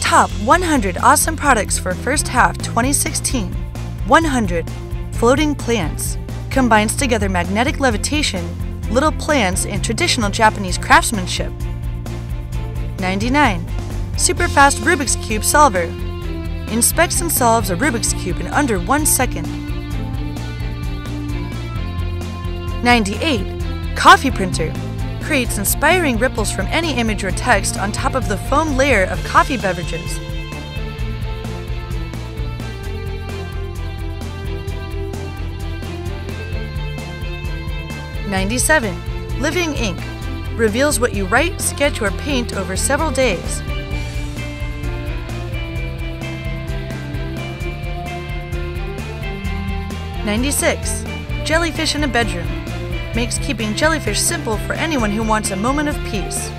Top 100 awesome products for first half 2016. 100. Floating plants. Combines together magnetic levitation, little plants, and traditional Japanese craftsmanship. 99. Super fast Rubik's Cube solver. Inspects and solves a Rubik's Cube in under 1 second. 98. Coffee printer. Creates inspiring ripples from any image or text on top of the foam layer of coffee beverages. 97. Living ink. Reveals what you write, sketch, or paint over several days. 96. Jellyfish in a bedroom. Makes keeping jellyfish simple for anyone who wants a moment of peace.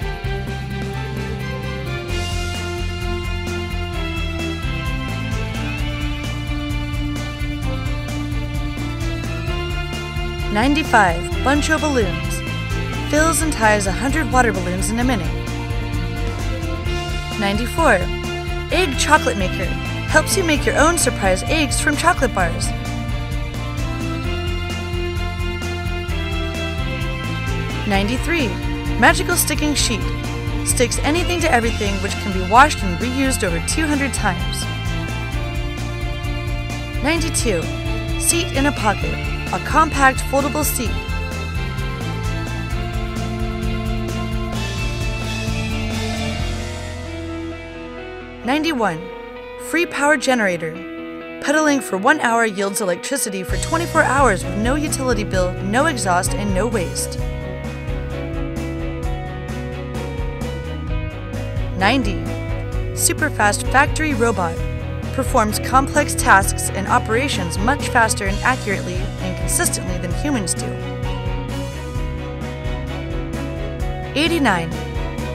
95. Buncho balloons. Fills and ties 100 water balloons in a minute. 94. Egg chocolate maker. Helps you make your own surprise eggs from chocolate bars. 93. Magical sticking sheet. Sticks anything to everything, which can be washed and reused over 200 times. 92. Seat in a pocket. A compact foldable seat. 91. Free power generator. Pedaling for 1 hour yields electricity for 24 hours with no utility bill, no exhaust, and no waste. 90. Super fast factory robot. Performs complex tasks and operations much faster and accurately and consistently than humans do. 89.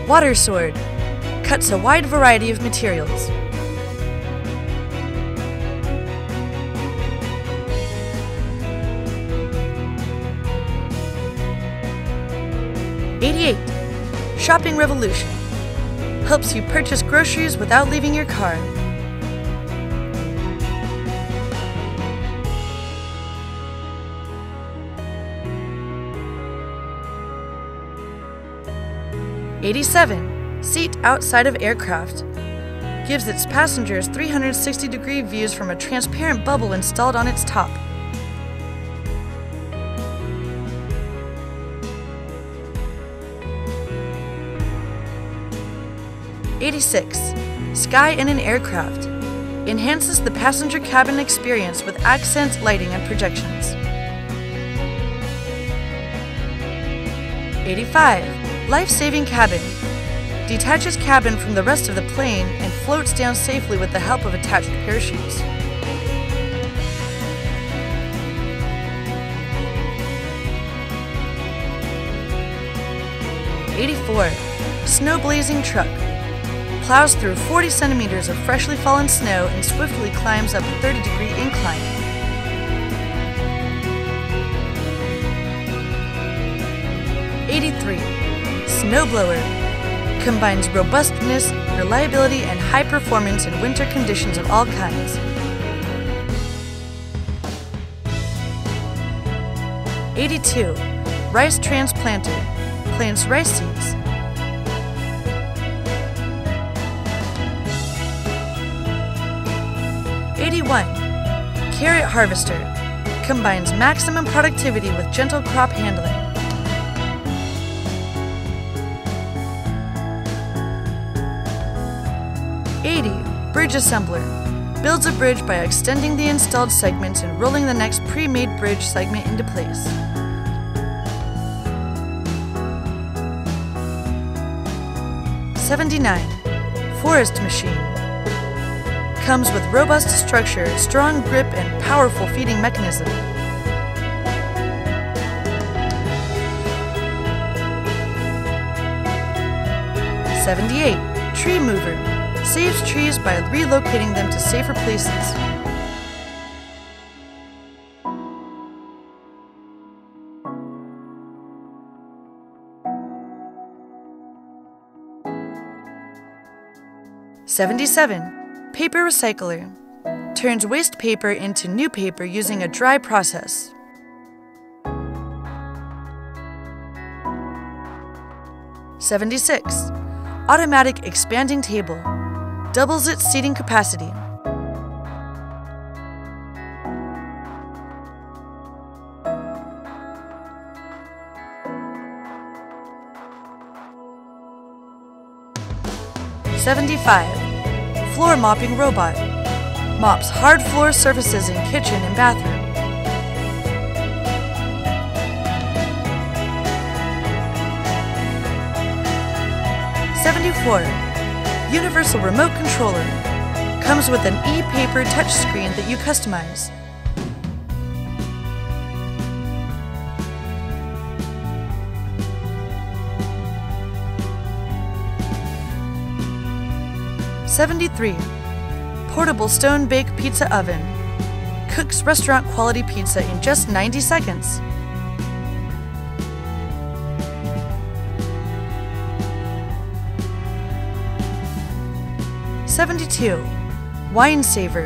Water sword. Cuts a wide variety of materials. 88. Shopping revolution. Helps you purchase groceries without leaving your car. 87. Seat outside of aircraft. Gives its passengers 360-degree views from a transparent bubble installed on its top. 86. Sky in an aircraft. Enhances the passenger cabin experience with accent lighting and projections. 85. Life-saving cabin. Detaches cabin from the rest of the plane and floats down safely with the help of attached parachutes. 84. Snow-blazing truck. Plows through 40 centimeters of freshly fallen snow and swiftly climbs up a 30-degree incline. 83. Snowblower. Combines robustness, reliability, and high performance in winter conditions of all kinds. 82. Rice transplanter. Plants rice seeds. 81. Carrot harvester. Combines maximum productivity with gentle crop handling. 80. Bridge assembler. Builds a bridge by extending the installed segments and rolling the next pre-made bridge segment into place. 79. Forest machine. Comes with robust structure, strong grip, and powerful feeding mechanism. 78. Tree mover. Saves trees by relocating them to safer places. 77. Paper recycler. Turns waste paper into new paper using a dry process. 76. Automatic expanding table. Doubles its seating capacity. 75. Floor mopping robot. Mops hard floor surfaces in kitchen and bathroom. 74. Universal remote controller. Comes with an e-paper touchscreen that you customize. 73. Portable stone bake pizza oven. Cooks restaurant quality pizza in just 90 seconds. 72. Wine saver.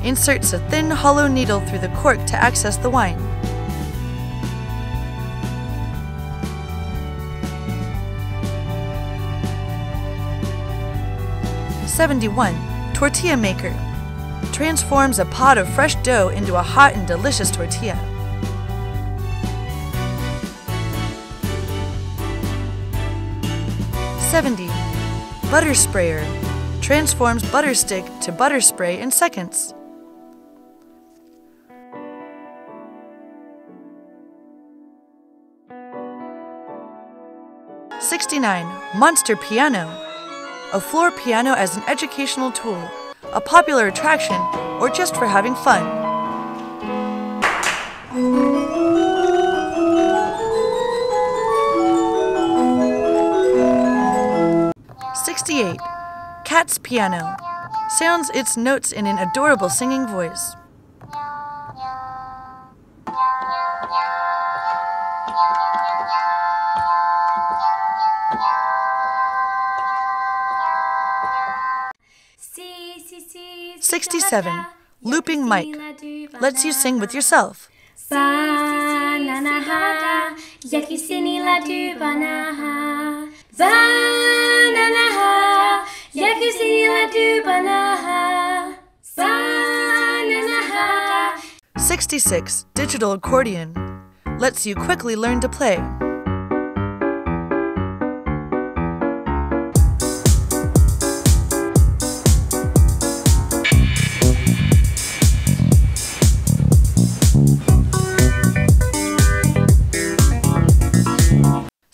Inserts a thin hollow needle through the cork to access the wine. 71. Tortilla maker. Transforms a pot of fresh dough into a hot and delicious tortilla. 70. Butter sprayer. Transforms butter stick to butter spray in seconds. 69. Monster piano. A floor piano as an educational tool, a popular attraction, or just for having fun. 68. Cat's piano. Sounds its notes in an adorable singing voice. 67. Looping mic. Lets you sing with yourself. 66. Digital accordion. Lets you quickly learn to play.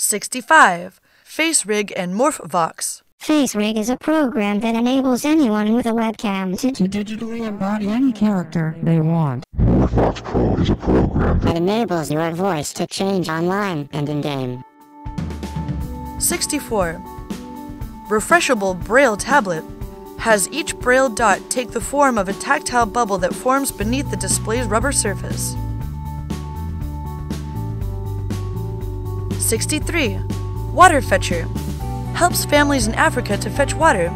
65. Face Rig and MorphVox. Face Rig is a program that enables anyone with a webcam to digitally embody any character they want. MorphVox Pro is a program that enables your voice to change online and in-game. 64. Refreshable Braille tablet. Has each Braille dot take the form of a tactile bubble that forms beneath the display's rubber surface. 63. Water fetcher. Helps families in Africa to fetch water.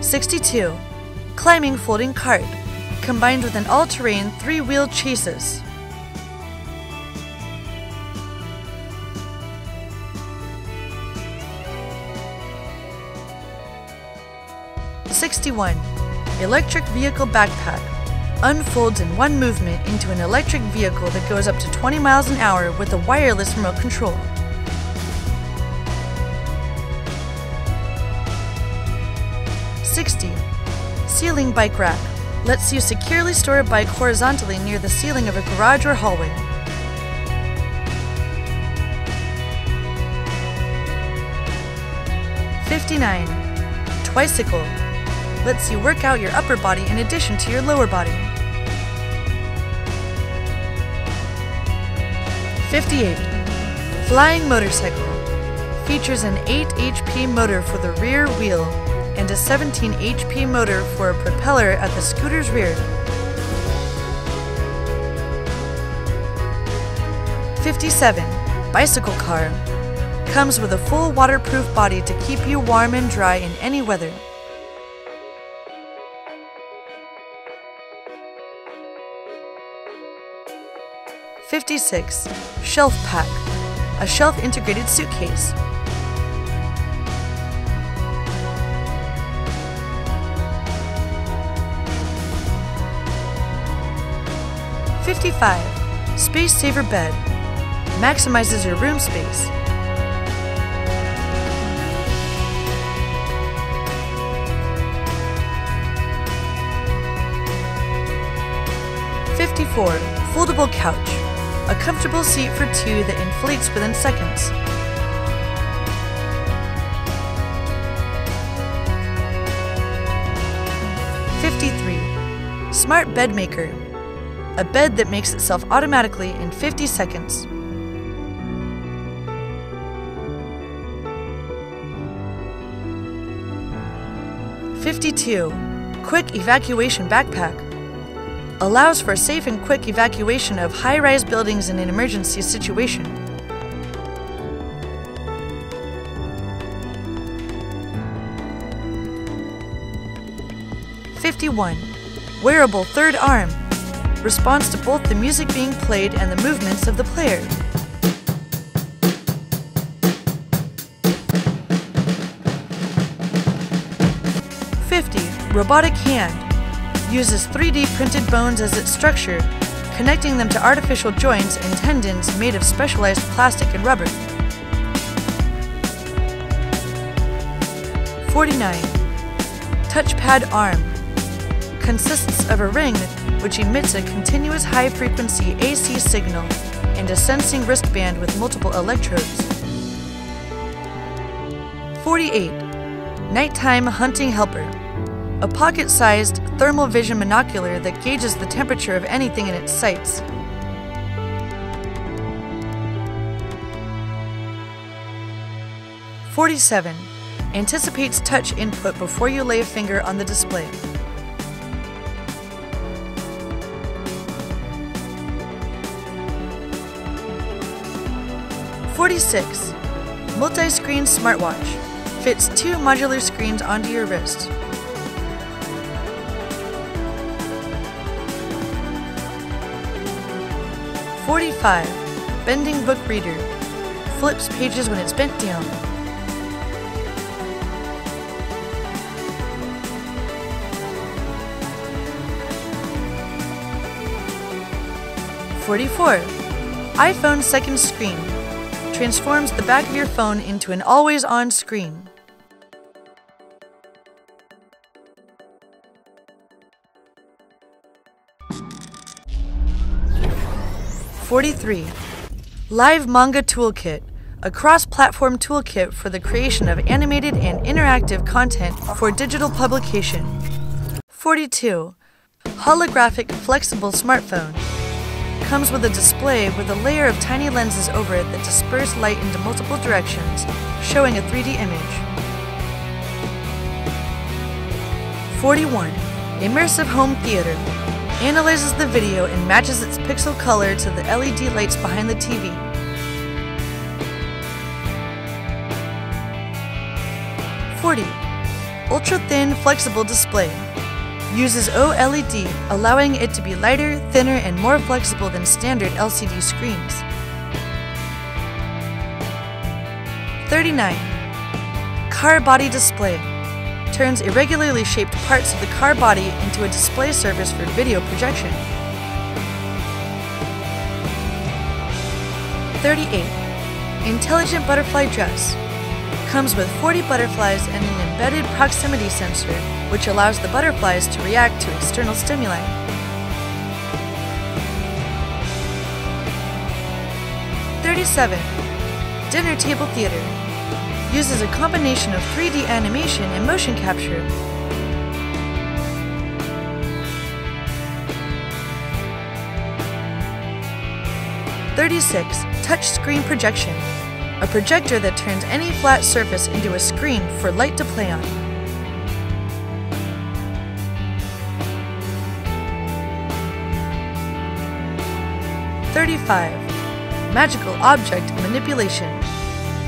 62. Climbing folding cart. Combined with an all-terrain 3-wheel chasis. 61. Electric vehicle backpack. Unfolds in one movement into an electric vehicle that goes up to 20 miles an hour with a wireless remote control. 60. Ceiling bike rack. Lets you securely store a bike horizontally near the ceiling of a garage or hallway. 59. Twicycle. Lets you work out your upper body in addition to your lower body. 58. Flying motorcycle. Features an 8 HP motor for the rear wheel and a 17 HP motor for a propeller at the scooter's rear. 57. Bicycle car. Comes with a full waterproof body to keep you warm and dry in any weather. 56. Shelf pack. A shelf-integrated suitcase. 55. Space Saver bed. Maximizes your room space. 54. Foldable couch. A comfortable seat for two that inflates within seconds. 53. Smart Bed Maker. A bed that makes itself automatically in 50 seconds. 52. Quick Evacuation Backpack. Allows for safe and quick evacuation of high-rise buildings in an emergency situation. 51. Wearable third arm. Responds to both the music being played and the movements of the player. 50. Robotic hand. Uses 3D printed bones as its structure, connecting them to artificial joints and tendons made of specialized plastic and rubber. 49. Touchpad arm. Consists of a ring which emits a continuous high-frequency AC signal and a sensing wristband with multiple electrodes. 48. Nighttime hunting helper. A pocket-sized thermal vision monocular that gauges the temperature of anything in its sights. 47. Anticipates touch input before you lay a finger on the display. 46. Multi-screen smartwatch. Fits 2 modular screens onto your wrist. 45. Bending book reader. Flips pages when it's bent down. 44. iPhone second screen. Transforms the back of your phone into an always-on screen. 43. Live Manga Toolkit. A cross-platform toolkit for the creation of animated and interactive content for digital publication. 42. Holographic flexible smartphone. Comes with a display with a layer of tiny lenses over it that disperse light into multiple directions, showing a 3D image. 41. Immersive home theater. Analyzes the video and matches its pixel color to the LED lights behind the TV. 40. Ultra-thin flexible display. Uses OLED, allowing it to be lighter, thinner, and more flexible than standard LCD screens. 39. Car body display. Turns irregularly shaped parts of the car body into a display surface for video projection. 38. Intelligent butterfly dress. Comes with 40 butterflies and an embedded proximity sensor, which allows the butterflies to react to external stimuli. 37. Dinner table theater. Uses a combination of 3D animation and motion capture. 36. Touchscreen projection. A projector that turns any flat surface into a screen for light to play on. 35. magical object manipulation,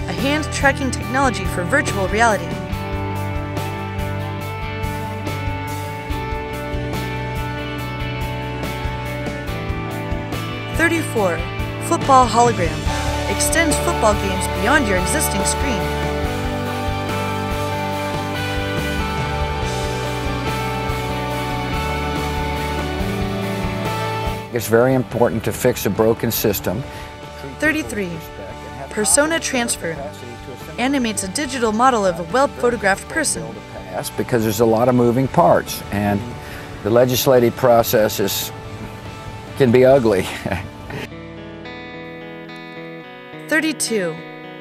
a hand-tracking technology for virtual reality. "34. Football hologram. Extends football games beyond your existing screen." It's very important to fix a broken system. 33. Persona transfer. Animates a digital model of a well-photographed person. Because there's a lot of moving parts, and the legislative process can be ugly. 32.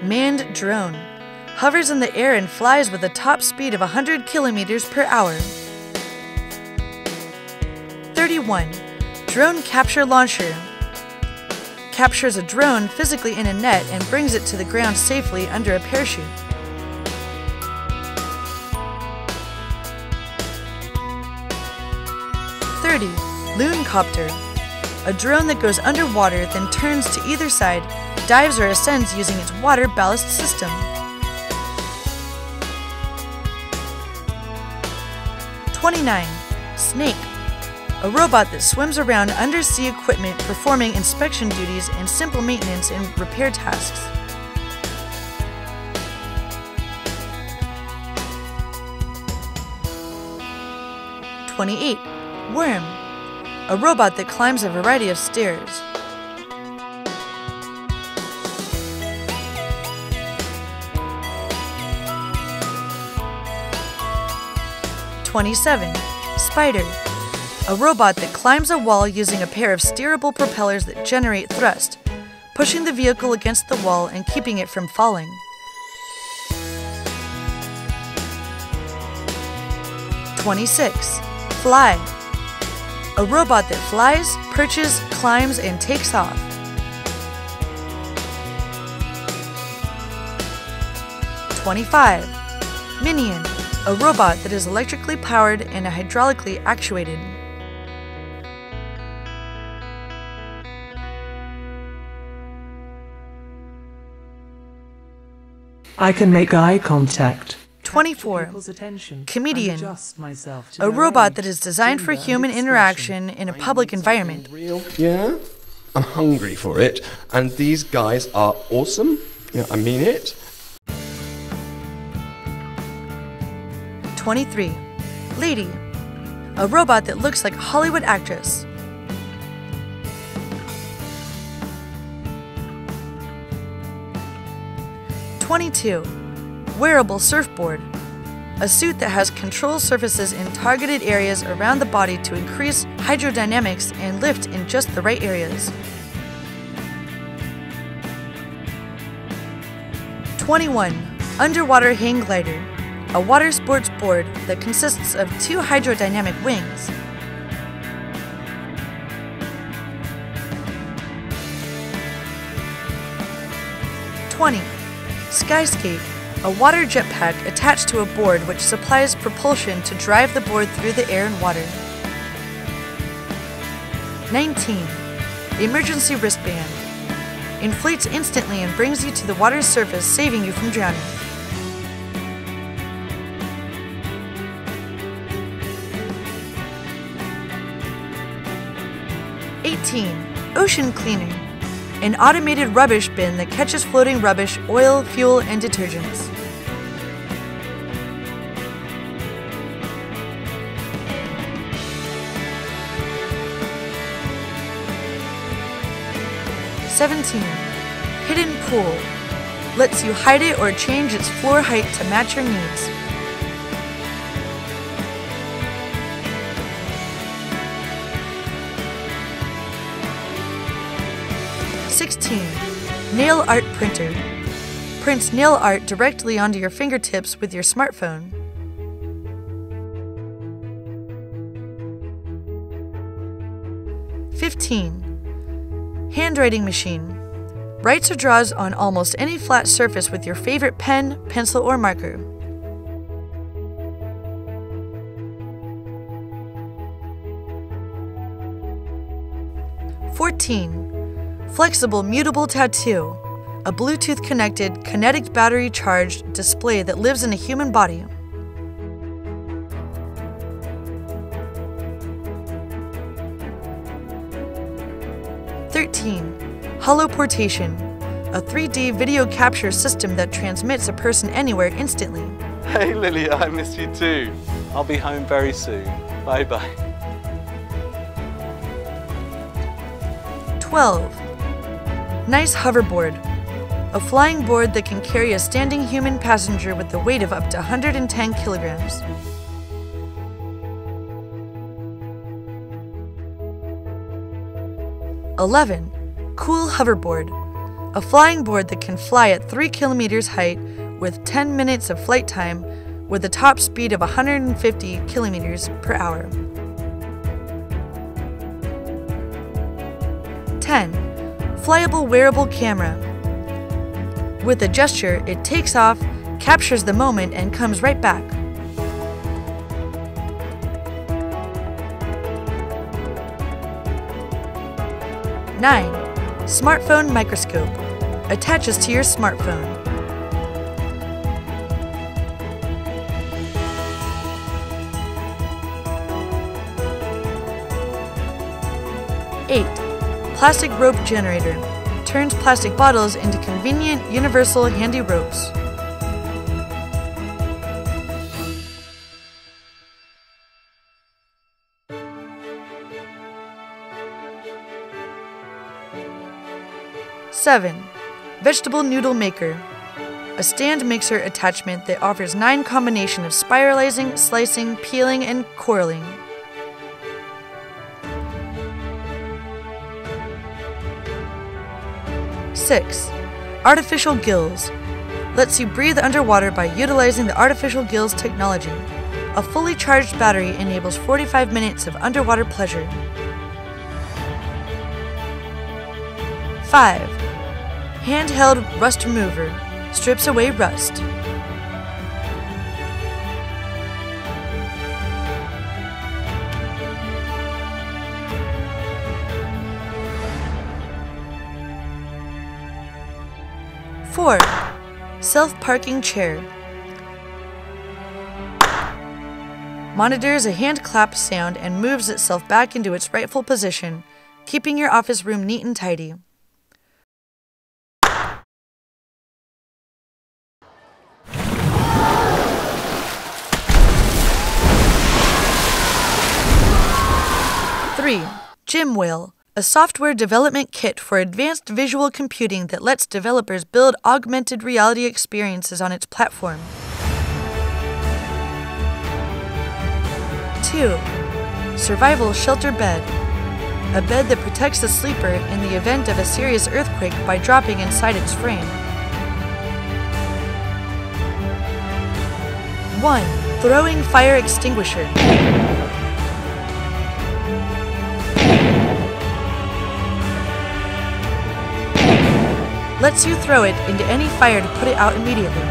Manned drone. Hovers in the air and flies with a top speed of 100 kilometers per hour. 31. Drone capture launcher. Captures a drone physically in a net and brings it to the ground safely under a parachute. 30. Looncopter. A drone that goes underwater, then turns to either side, dives or ascends using its water ballast system. 29. Snake. A robot that swims around undersea equipment, performing inspection duties and simple maintenance and repair tasks. 28. Worm. A robot that climbs a variety of stairs. 27. Spider. A robot that climbs a wall using a pair of steerable propellers that generate thrust, pushing the vehicle against the wall and keeping it from falling. 26. Fly. A robot that flies, perches, climbs, and takes off. 25. Minion. A robot that is electrically powered and hydraulically actuated. I can make eye contact. 24. Comedian. A robot that is designed for human interaction in a public environment. Real? Yeah? I'm hungry for it, and these guys are awesome. Yeah, I mean it. 23. Lady. A robot that looks like a Hollywood actress. 22. Wearable surfboard. A suit that has control surfaces in targeted areas around the body to increase hydrodynamics and lift in just the right areas. 21. Underwater hang glider. A water sports board that consists of 2 hydrodynamic wings. 20. Skyscape. A water jetpack attached to a board which supplies propulsion to drive the board through the air and water. 19. Emergency wristband. Inflates instantly and brings you to the water's surface, saving you from drowning. 18. Ocean cleaner. An automated rubbish bin that catches floating rubbish, oil, fuel, and detergents. 17. Hidden pool. Lets you hide it or change its floor height to match your needs. 16. Nail art printer. Prints nail art directly onto your fingertips with your smartphone. 15. Handwriting machine. Writes or draws on almost any flat surface with your favorite pen, pencil, or marker. 14. Flexible mutable tattoo, a Bluetooth-connected, kinetic battery-charged display that lives in a human body. Holoportation, a 3D video capture system that transmits a person anywhere instantly. Hey Lilia, I miss you too. I'll be home very soon. Bye bye. 12. Nice hoverboard, a flying board that can carry a standing human passenger with a weight of up to 110 kilograms. 11. Cool hoverboard, a flying board that can fly at 3 kilometers height with 10 minutes of flight time with a top speed of 150 kilometers per hour. 10. Flyable wearable camera. With a gesture, it takes off, captures the moment, and comes right back. 9. Smartphone microscope, attaches to your smartphone. 8. Plastic rope generator, turns plastic bottles into convenient, universal, handy ropes. 7. Vegetable noodle maker, a stand mixer attachment that offers 9 combinations of spiralizing, slicing, peeling, and coiling. 6. Artificial gills, lets you breathe underwater by utilizing the artificial gills technology. A fully charged battery enables 45 minutes of underwater pleasure. 5. Handheld rust remover, strips away rust. 4. Self-parking chair, monitors a hand clap sound and moves itself back into its rightful position, keeping your office room neat and tidy. 3. GymWhale, a software development kit for advanced visual computing that lets developers build augmented reality experiences on its platform. 2. Survival shelter bed, a bed that protects the sleeper in the event of a serious earthquake by dropping inside its frame. 1. Throwing fire extinguisher, lets you throw it into any fire to put it out immediately.